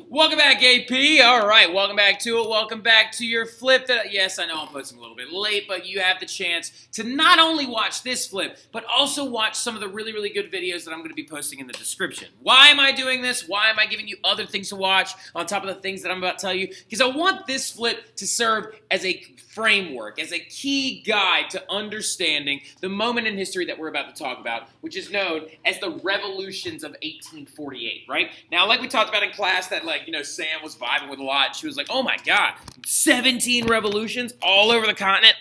Welcome back, AP. All right, welcome back to it. Welcome back to your flip. Yes, I know I'm posting a little bit late, but you have the chance to not only watch this flip, but also watch some of the really, really good videos that I'm going to be posting in the description. Why am I doing this? Why am I giving you other things to watch on top of the things that I'm about to tell you? Because I want this flip to serve as a framework, as a key guide to understanding the moment in history that we're about to talk about, which is known as the revolutions of 1848, right? Now, like we talked about in class, that Sam was vibing with a lot. She was like, oh my God, 17 revolutions all over the continent,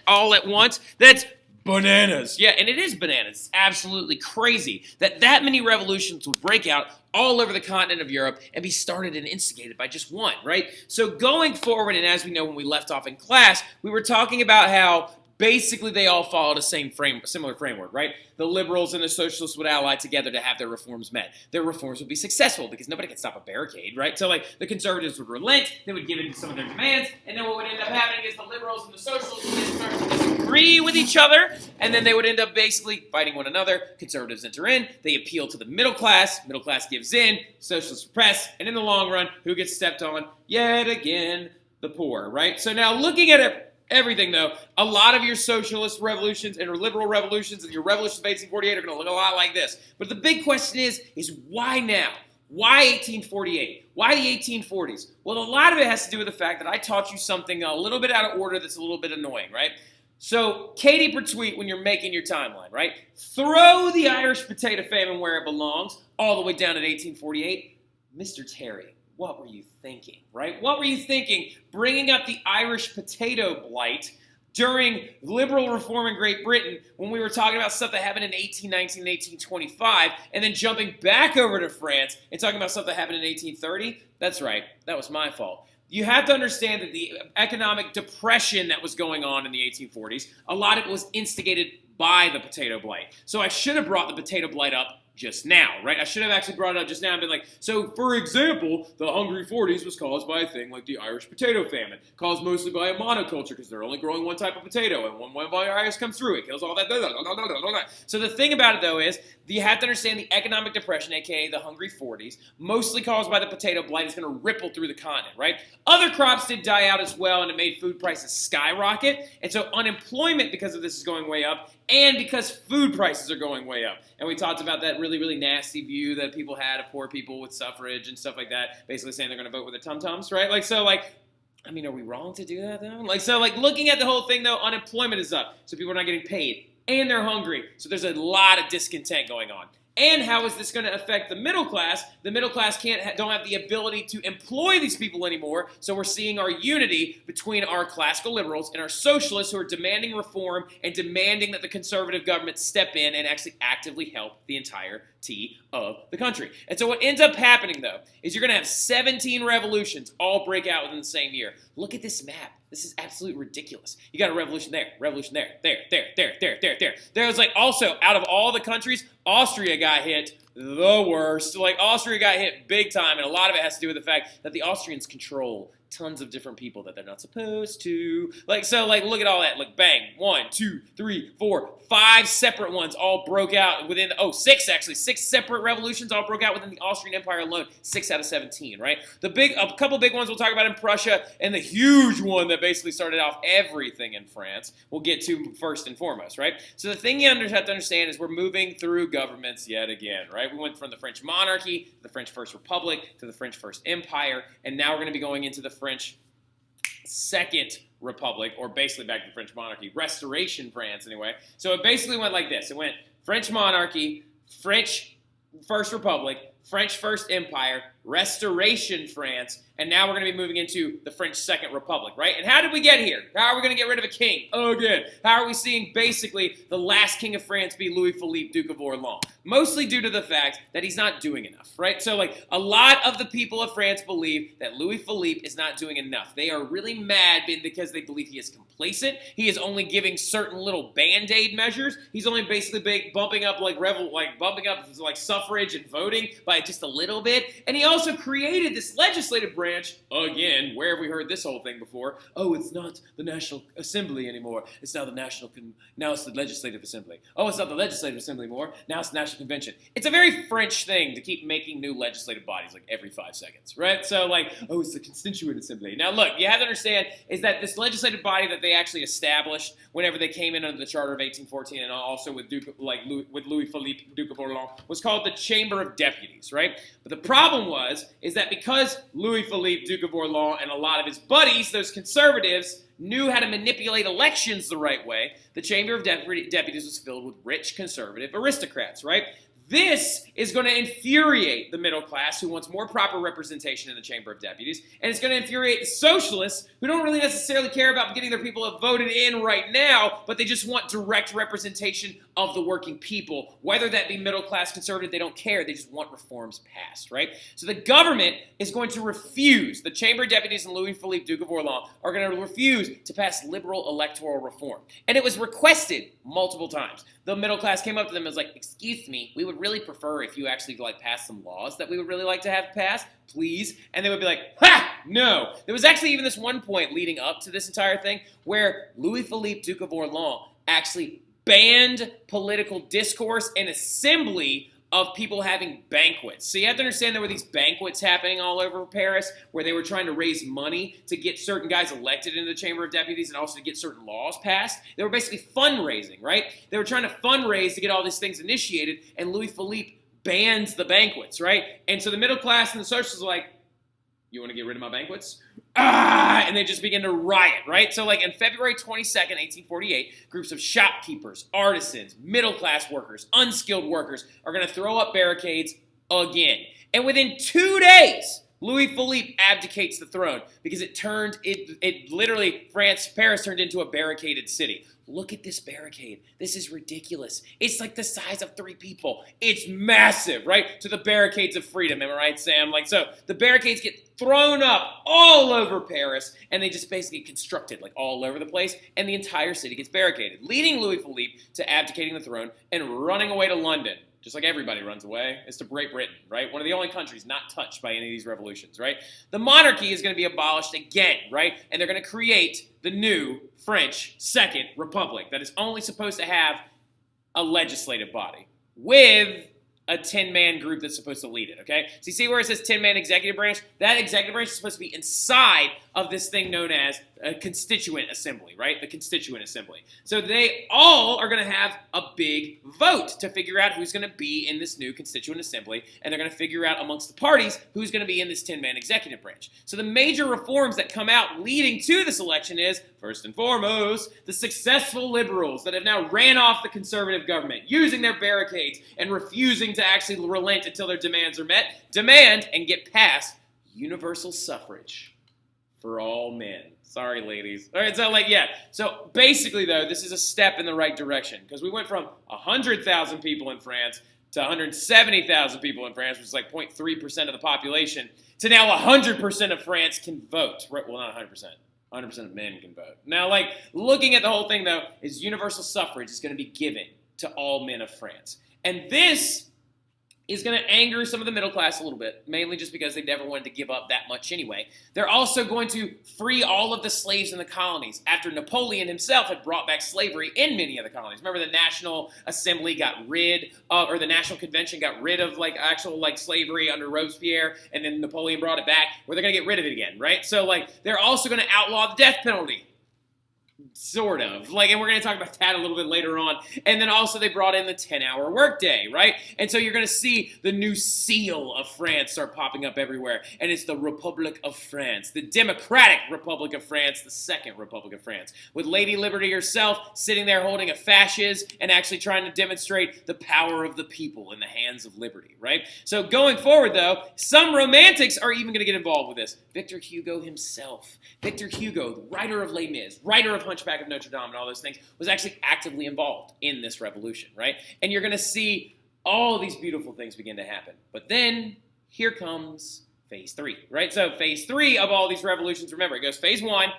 all at once. That's bananas. Yeah, and it is bananas. It's absolutely crazy that many revolutions would break out all over the continent of Europe and be started and instigated by just one, right? So going forward, and as we know when we left off in class, we were talking about how basically they all followed a similar framework, right? The liberals and the socialists would ally together to have their reforms met. Their reforms would be successful because nobody could stop a barricade, right? So the conservatives would relent, they would give in to some of their demands, and then what would end up happening is the liberals and the socialists would then start to disagree with each other, and then they would end up basically fighting one another. Conservatives enter in, they appeal to the middle class gives in, socialists repress, and in the long run, who gets stepped on? Yet again, the poor, right? So now looking at everything, though, a lot of your socialist revolutions and your liberal revolutions and your revolutions of 1848 are going to look a lot like this. But the big question is why now? Why 1848? Why the 1840s? Well, a lot of it has to do with the fact that I taught you something a little bit out of order that's a little bit annoying, right? So, Katie per tweet when you're making your timeline, right? Throw the Irish potato famine where it belongs, all the way down at 1848. Mr. Terry, what were you thinking, right? What were you thinking bringing up the Irish potato blight during liberal reform in Great Britain when we were talking about stuff that happened in 1819 and 1825 and then jumping back over to France and talking about stuff that happened in 1830? That's right. That was my fault. You have to understand that the economic depression that was going on in the 1840s, a lot of it was instigated by the potato blight. So I should have brought the potato blight up just now, right? I should have actually brought it up just now and been like, so for example, the Hungry 40s was caused by a thing like the Irish potato famine, caused mostly by a monoculture because they're only growing one type of potato, and when one virus comes through, it kills all that. So the thing about it, though, is you have to understand the economic depression, aka the Hungry 40s, mostly caused by the potato blight, is going to ripple through the continent, right? Other crops did die out as well, and it made food prices skyrocket, and so unemployment because of this is going way up, and because food prices are going way up. And we talked about that really, really nasty view that people had of poor people with suffrage and stuff like that, basically saying they're going to vote with their tum-tums, right? Are we wrong to do that, though? Looking at the whole thing, though, unemployment is up, so people are not getting paid, and they're hungry, so there's a lot of discontent going on. And how is this going to affect the middle class? The middle class don't have the ability to employ these people anymore, so we're seeing our unity between our classical liberals and our socialists who are demanding reform and demanding that the conservative government step in and actually actively help the entirety of the country. And so what ends up happening, though, is you're going to have 17 revolutions all break out within the same year. Look at this map. This is absolutely ridiculous. You got a revolution there, there. There was also, out of all the countries, Austria got hit the worst. Austria got hit big time, and a lot of it has to do with the fact that the Austrians control tons of different people that they're not supposed to. Look at all that. Bang. 1, 2, 3, 4, 5 separate ones all broke out within, six actually. 6 separate revolutions all broke out within the Austrian Empire alone. 6 out of 17, right? A couple big ones we'll talk about in Prussia, and the huge one that basically started off everything in France we'll get to first and foremost, right? So the thing you have to understand is we're moving through governments yet again, right? We went from the French monarchy to the French First Republic to the French First Empire, and now we're going to be going into the French Second Republic, or basically back to the French monarchy, Restoration France anyway. So it basically went like this. It went French monarchy, French First Republic, French First Empire, Restoration France, and now we're going to be moving into the French Second Republic, right? And how did we get here? How are we going to get rid of a king? Again. How are we seeing basically the last king of France be Louis Philippe, Duke of Orleans? Mostly due to the fact that he's not doing enough, right? So a lot of the people of France believe that Louis Philippe is not doing enough. They are really mad because they believe he is complacent. He is only giving certain little band-aid measures. He's only basically bumping up suffrage and voting by just a little bit. And he also created this legislative branch, again, where have we heard this whole thing before? Oh, it's not the National Assembly anymore. It's now now it's the Legislative Assembly. Oh, it's not the Legislative Assembly anymore. Now it's the National Convention. It's a very French thing to keep making new legislative bodies like every 5 seconds, right? So like, oh, it's the Constituent Assembly. Now look, you have to understand is that this legislative body that they actually established whenever they came in under the Charter of 1814 and also with Louis Philippe, Duke of Orleans, was called the Chamber of Deputies, right? But the problem is that because Louis Philippe, Duke of Orleans, and a lot of his buddies, those conservatives, knew how to manipulate elections the right way, the Chamber of Deputies was filled with rich conservative aristocrats, right? This is going to infuriate the middle class who wants more proper representation in the Chamber of Deputies, and it's going to infuriate the socialists who don't really necessarily care about getting their people voted in right now, but they just want direct representation of the working people. Whether that be middle class conservative, they don't care. They just want reforms passed, right? So the government is going to refuse, the Chamber of Deputies and Louis Philippe, Duke of Orleans, are going to refuse to pass liberal electoral reform. And it was requested multiple times. The middle class came up to them and was like, excuse me, we would really prefer if you actually pass some laws that we would really like to have passed, please. And they would be like, ha, no. There was actually even this one point leading up to this entire thing where Louis Philippe, Duke of Orleans, actually banned political discourse and assembly of people having banquets. So you have to understand there were these banquets happening all over Paris where they were trying to raise money to get certain guys elected into the Chamber of Deputies and also to get certain laws passed. They were basically fundraising, right? They were trying to fundraise to get all these things initiated, and Louis Philippe bans the banquets, right? And so the middle class and the socialists are like, you want to get rid of my banquets? And they just begin to riot, right? So like in February 22nd, 1848, groups of shopkeepers, artisans, middle-class workers, unskilled workers are going to throw up barricades again. And within 2 days, Louis Philippe abdicates the throne because it literally, Paris turned into a barricaded city. Look at this barricade. This is ridiculous. It's like the size of 3 people. It's massive, right? To the barricades of freedom, am I right, Sam? So the barricades get thrown up all over Paris, and they just basically constructed all over the place, and the entire city gets barricaded, leading Louis Philippe to abdicating the throne and running away to London. Just like everybody runs away, it's to Great Britain, right? One of the only countries not touched by any of these revolutions, right? The monarchy is going to be abolished again, right? And they're going to create the new French Second Republic that is only supposed to have a legislative body with a 10-man group that's supposed to lead it, okay? So you see where it says 10-man executive branch? That executive branch is supposed to be inside of this thing known as a constituent assembly, right? The constituent assembly. So they all are going to have a big vote to figure out who's going to be in this new constituent assembly, and they're going to figure out amongst the parties who's going to be in this 10-man executive branch. So the major reforms that come out leading to this election is, first and foremost, the successful liberals that have now ran off the conservative government, using their barricades and refusing to actually relent until their demands are met, demand and get past universal suffrage for all men. Sorry, ladies. All right, so So basically, though, this is a step in the right direction because we went from 100,000 people in France to 170,000 people in France, which is 0.3% of the population, to now 100% of France can vote. Right, well, not 100%. 100% of men can vote. Now, looking at the whole thing, though, is universal suffrage is going to be given to all men of France. And this is going to anger some of the middle class a little bit, mainly just because they never wanted to give up that much anyway. They're also going to free all of the slaves in the colonies after Napoleon himself had brought back slavery in many of the colonies. Remember the National Assembly got rid of, or the National Convention got rid of actual slavery under Robespierre, and then Napoleon brought it back, where they're going to get rid of it again, right? So they're also going to outlaw the death penalty. Sort of. And we're going to talk about that a little bit later on. And then also they brought in the 10-hour workday, right? And so you're going to see the new seal of France start popping up everywhere. And it's the Republic of France, the Democratic Republic of France, the Second Republic of France, with Lady Liberty herself sitting there holding a fasces and actually trying to demonstrate the power of the people in the hands of liberty, right? So going forward, though, some romantics are even going to get involved with this. Victor Hugo himself. Victor Hugo, the writer of Les Mis, writer of Hunchback of Notre Dame and all those things, was actually actively involved in this revolution, right? And you're going to see all these beautiful things begin to happen. But then here comes phase 3, right? So phase 3 of all these revolutions, remember, it goes phase 1,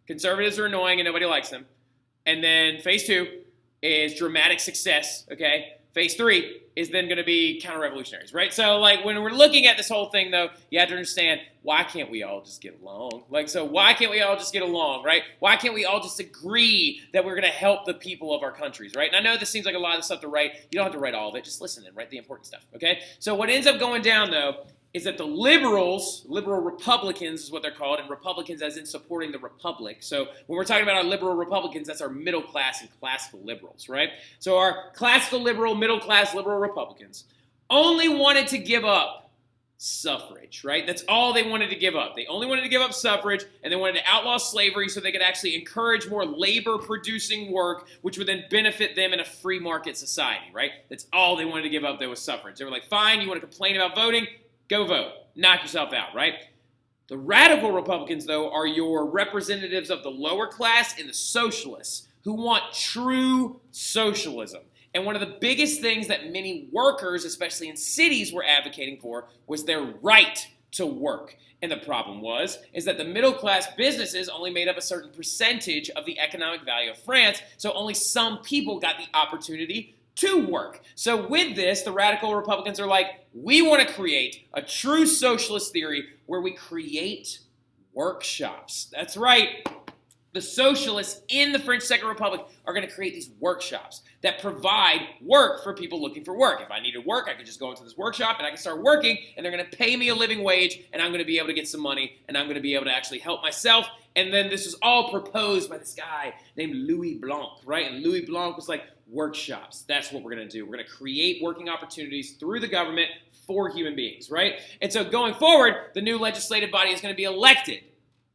conservatives are annoying and nobody likes them. And then phase 2 is dramatic success, okay? Phase 3 is then going to be counter-revolutionaries, right? So, like, when we're looking at this whole thing, though, you have to understand, why can't we all just get along? Like, so why can't we all just get along, right? Why can't we all just agree that we're going to help the people of our countries, right? And I know this seems like a lot of stuff to write. You don't have to write all of it. Just listen and write the important stuff, okay? So what ends up going down, though, is that the liberals, liberal Republicans is what they're called, and Republicans as in supporting the Republic. So when we're talking about our liberal Republicans, that's our middle class and classical liberals, right? So our classical liberal, middle class liberal Republicans only wanted to give up suffrage, right? That's all they wanted to give up. They only wanted to give up suffrage, and they wanted to outlaw slavery so they could actually encourage more labor-producing work, which would then benefit them in a free market society, right? That's all they wanted to give up there was suffrage. They were like, fine, you want to complain about voting? Go vote. Knock yourself out, right? The radical Republicans, though, are your representatives of the lower class and the socialists who want true socialism. And one of the biggest things that many workers, especially in cities, were advocating for was their right to work. And the problem is that the middle-class businesses only made up a certain percentage of the economic value of France, so only some people got the opportunity to work. So with this, the radical Republicans are like, we want to create a true socialist theory where we create workshops. That's right. The socialists in the French Second Republic are going to create these workshops that provide work for people looking for work. If I needed work, I could just go into this workshop and I can start working, and they're going to pay me a living wage, and I'm going to be able to get some money, and I'm going to be able to actually help myself. And then this was all proposed by this guy named Louis Blanc, right? And Louis Blanc was like, workshops. That's what we're going to do. We're going to create working opportunities through the government for human beings, right? And so going forward, the new legislative body is going to be elected.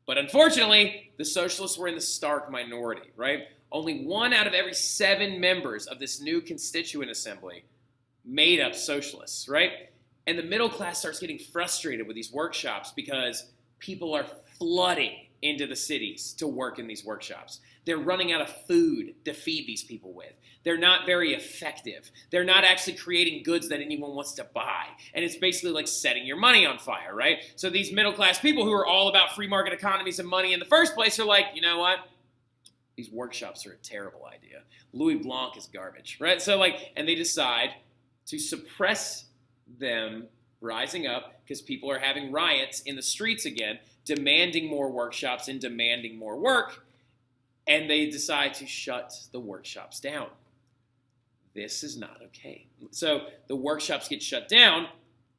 But unfortunately, the socialists were in the stark minority, right? Only 1 out of every 7 members of this new constituent assembly made up socialists, right? And the middle class starts getting frustrated with these workshops because people are flooding into the cities to work in these workshops. They're running out of food to feed these people with. They're not very effective. They're not actually creating goods that anyone wants to buy. And it's basically like setting your money on fire, right? So these middle-class people who are all about free market economies and money in the first place are like, you know what? These workshops are a terrible idea. Louis Blanc is garbage, right? So and they decide to suppress them rising up because people are having riots in the streets again, demanding more workshops and demanding more work. And they decide to shut the workshops down. This is not okay. So the workshops get shut down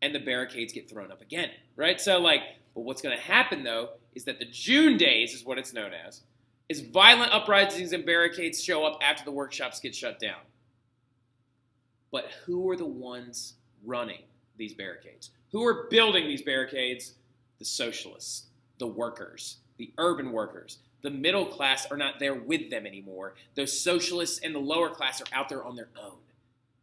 and the barricades get thrown up again, right? So but what's going to happen, though, is that the June days is what it's known as, is violent uprisings and barricades show up after the workshops get shut down. But who are the ones running these barricades? Who are building these barricades? The socialists, the workers, the urban workers. The middle class are not there with them anymore. Those socialists and the lower class are out there on their own.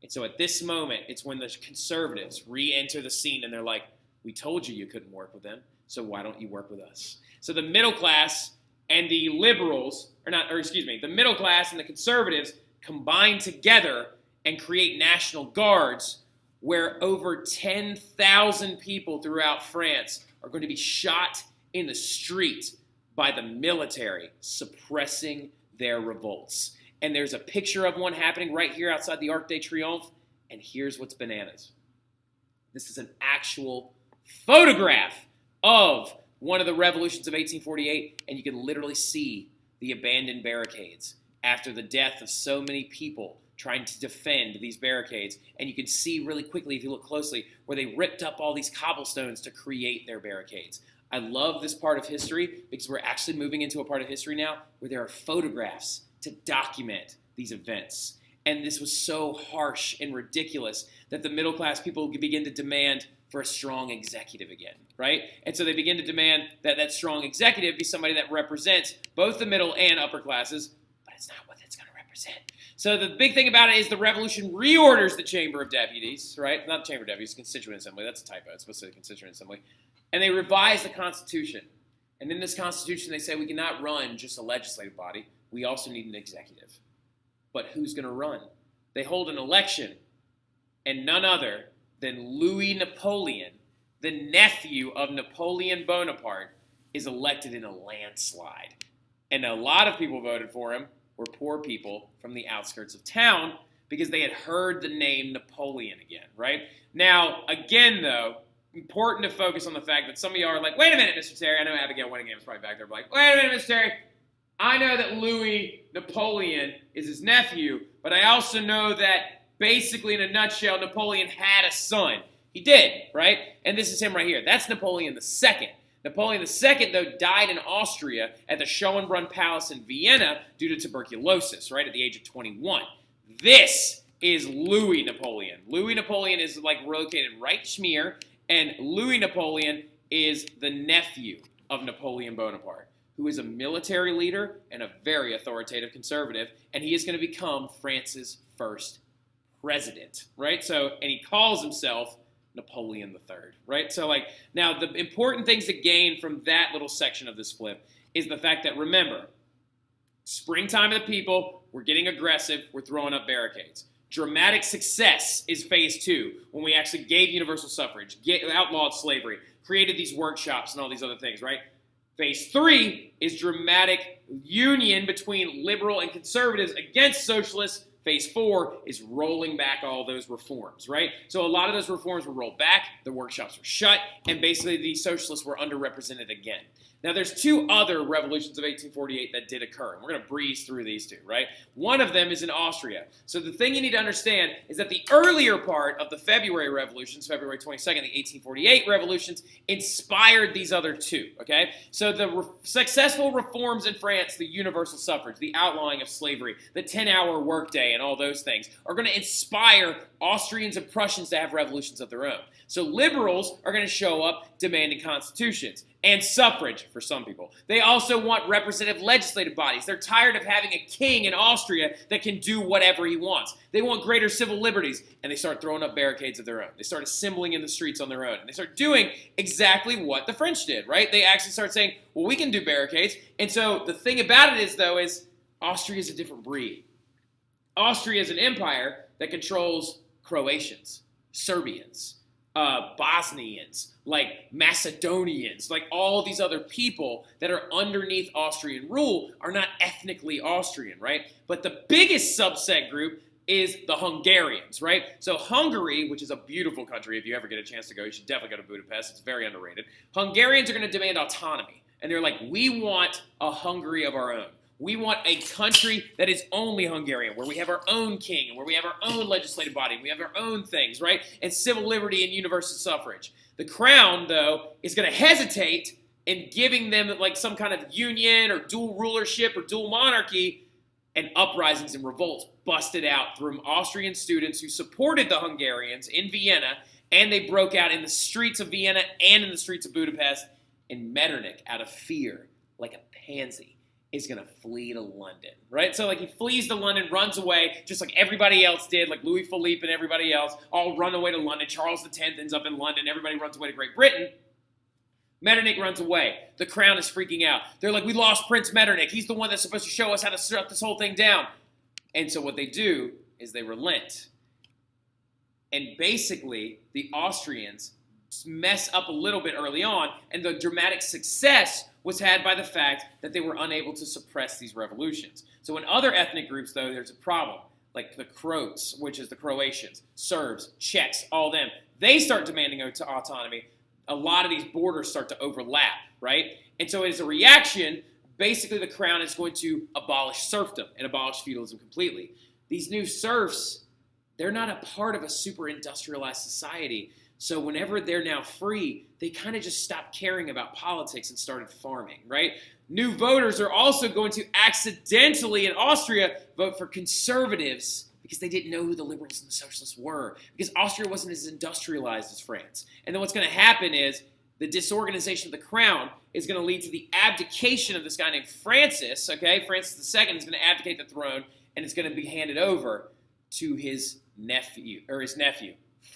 And so at this moment, it's when the conservatives re-enter the scene and they're like, we told you couldn't work with them, so why don't you work with us? So the middle class and the liberals, the middle class and the conservatives combine together and create National Guards where over 10,000 people throughout France are going to be shot in the street by the military, suppressing their revolts. And there's a picture of one happening right here outside the Arc de Triomphe, and here's what's bananas. This is an actual photograph of one of the revolutions of 1848, and you can literally see the abandoned barricades after the death of so many people trying to defend these barricades. And you can see really quickly, if you look closely, where they ripped up all these cobblestones to create their barricades. I love this part of history because we're actually moving into a part of history now where there are photographs to document these events. And this was so harsh and ridiculous that the middle class people begin to demand for a strong executive again, right? And so they begin to demand that that strong executive be somebody that represents both the middle and upper classes, but it's not what it's going to represent. So the big thing about it is the revolution reorders the Chamber of Deputies, right? Not the Chamber of Deputies, Constituent Assembly. That's a typo. It's supposed to say Constituent Assembly. And they revise the Constitution. And in this Constitution, they say we cannot run just a legislative body. We also need an executive. But who's going to run? They hold an election, and none other than Louis Napoleon, the nephew of Napoleon Bonaparte, is elected in a landslide. And a lot of people voted for him were poor people from the outskirts of town because they had heard the name Napoleon again, right? Now, again, though, important to focus on the fact that some of y'all are like, wait a minute, Mr. Terry. I know Abigail Winningham is probably back there, but like, wait a minute, Mr. Terry. I know that Louis Napoleon is his nephew, but I also know that basically, in a nutshell, Napoleon had a son. He did, right? And this is him right here. That's Napoleon II. Napoleon II, though, died in Austria at the Schönbrunn Palace in Vienna due to tuberculosis, right, at the age of 21. This is Louis Napoleon. Louis Napoleon is, like, located right here, and Louis Napoleon is the nephew of Napoleon Bonaparte, who is a military leader and a very authoritative conservative, and he is going to become France's first president, right? So, and he calls himself Napoleon III, right? So, like, now the important things to gain from that little section of this flip is the fact that, remember, springtime of the people, we're getting aggressive, we're throwing up barricades. Dramatic success is phase 2, when we actually gave universal suffrage, outlawed slavery, created these workshops and all these other things, right? Phase 3 is dramatic union between liberal and conservatives against socialists. Phase 4 is rolling back all those reforms, right? So a lot of those reforms were rolled back, the workshops were shut, and basically the socialists were underrepresented again. Now, there's 2 other revolutions of 1848 that did occur, and we're going to breeze through these 2, right? One of them is in Austria. So the thing you need to understand is that the earlier part of the February revolutions, February 22nd, the 1848 revolutions, inspired these other 2, okay? So the successful reforms in France, the universal suffrage, the outlawing of slavery, the 10-hour workday, and all those things, are going to inspire Austrians and Prussians to have revolutions of their own. So liberals are going to show up demanding constitutions and suffrage for some people. They also want representative legislative bodies. They're tired of having a king in Austria that can do whatever he wants. They want greater civil liberties, and they start throwing up barricades of their own. They start assembling in the streets on their own, and they start doing exactly what the French did, right? They actually start saying, well, we can do barricades. And so the thing about it is, though, is Austria is a different breed. Austria is an empire that controls Croatians, Serbians, Bosnians, like Macedonians, like all these other people that are underneath Austrian rule are not ethnically Austrian, right? But the biggest subset group is the Hungarians, right? So Hungary, which is a beautiful country, if you ever get a chance to go, you should definitely go to Budapest. It's very underrated. Hungarians are going to demand autonomy. And they're like, we want a Hungary of our own. We want a country that is only Hungarian, where we have our own king, where we have our own legislative body, we have our own things, right? And civil liberty and universal suffrage. The crown, though, is going to hesitate in giving them like some kind of union or dual rulership or dual monarchy, and uprisings and revolts busted out from Austrian students who supported the Hungarians in Vienna, and they broke out in the streets of Vienna and in the streets of Budapest. And Metternich, out of fear, like a pansy, is going to flee to London, right? So, like, he flees to London, runs away, just like everybody else did, like Louis Philippe and everybody else, all run away to London. Charles X ends up in London. Everybody runs away to Great Britain. Metternich runs away. The crown is freaking out. They're like, we lost Prince Metternich. He's the one that's supposed to show us how to shut this whole thing down. And so what they do is they relent. And basically, the Austrians mess up a little bit early on, and the dramatic success was had by the fact that they were unable to suppress these revolutions. So in other ethnic groups, though, there's a problem. Like the Croats, which is the Croatians, Serbs, Czechs, all them. They start demanding autonomy. A lot of these borders start to overlap, right? And so as a reaction, basically the crown is going to abolish serfdom and abolish feudalism completely. These new serfs, they're not a part of a super industrialized society. So whenever they're now free, they kind of just stopped caring about politics and started farming, right? New voters are also going to accidentally, in Austria, vote for conservatives because they didn't know who the liberals and the socialists were, because Austria wasn't as industrialized as France. And then what's going to happen is the disorganization of the crown is going to lead to the abdication of this guy named Francis, okay? Francis II is going to abdicate the throne, and it's going to be handed over to his nephew,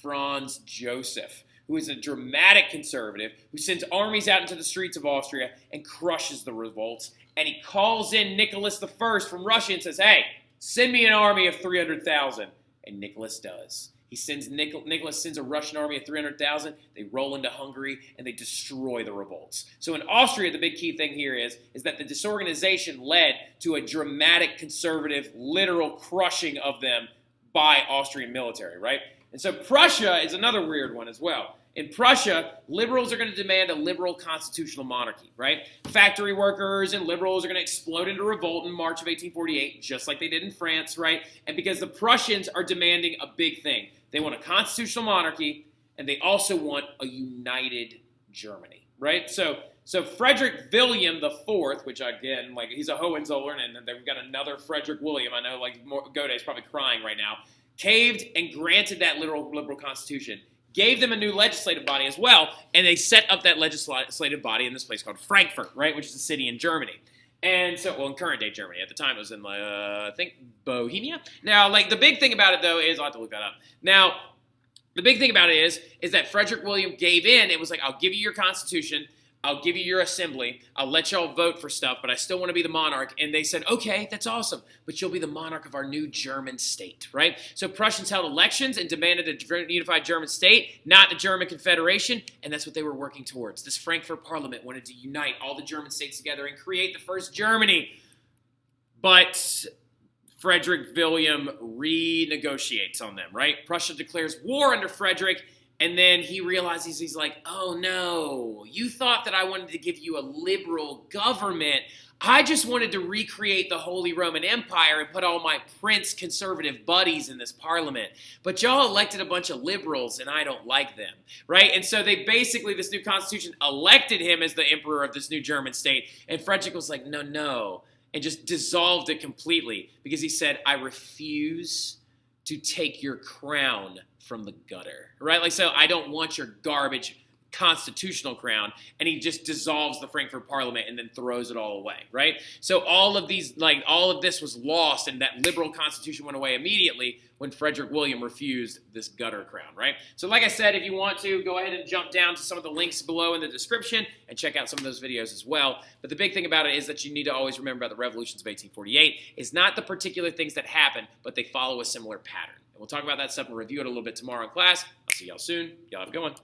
Franz Joseph, who is a dramatic conservative who sends armies out into the streets of Austria and crushes the revolts. And he calls in Nicholas I from Russia and says, hey, send me an army of 300,000. And Nicholas does. Nicholas sends a Russian army of 300,000. They roll into Hungary and they destroy the revolts. So in Austria, the big key thing here is that the disorganization led to a dramatic conservative, literal crushing of them by Austrian military, right? And so Prussia is another weird one as well. In Prussia, liberals are going to demand a liberal constitutional monarchy, right? Factory workers and liberals are going to explode into revolt in March of 1848, just like they did in France, right? And because the Prussians are demanding a big thing. They want a constitutional monarchy, and they also want a united Germany, right? So Frederick William IV, which again, like he's a Hohenzollern, and then we've got another Frederick William. I know, like Goday's probably crying right now. Caved and granted that liberal constitution. Gave them a new legislative body as well, and they set up that legislative body in this place called Frankfurt, right, which is a city in Germany. And so, well, in current-day Germany. At the time, it was in, I think, Bohemia. Now, like, the big thing about it, though, is, I'll have to look that up. Now, the big thing about it is that Frederick William gave in. It was like, I'll give you your constitution. I'll give you your assembly. I'll let y'all vote for stuff, but I still want to be the monarch. And they said, okay, that's awesome, but you'll be the monarch of our new German state, right? So Prussians held elections and demanded a unified German state, not the German Confederation, and that's what they were working towards. This Frankfurt Parliament wanted to unite all the German states together and create the first Germany. But Frederick William renegotiates on them, right? Prussia declares war under Frederick. And then he realizes, he's like, oh no, you thought that I wanted to give you a liberal government. I just wanted to recreate the Holy Roman Empire and put all my prince conservative buddies in this parliament. But y'all elected a bunch of liberals and I don't like them, right? And so they basically, this new constitution elected him as the emperor of this new German state. And Frederick was like, no, and just dissolved it completely because he said, I refuse to take your crown from the gutter, right? Like, so I don't want your garbage constitutional crown, and he just dissolves the Frankfurt Parliament and then throws it all away, right? So all of these, like, all of this was lost, and that liberal constitution went away immediately when Frederick William refused this gutter crown, right? So like I said, if you want to, go ahead and jump down to some of the links below in the description and check out some of those videos as well. But the big thing about it is that you need to always remember about the revolutions of 1848 is not the particular things that happen, but they follow a similar pattern. And we'll talk about that stuff and review it a little bit tomorrow in class. I'll see y'all soon. Y'all have a good one.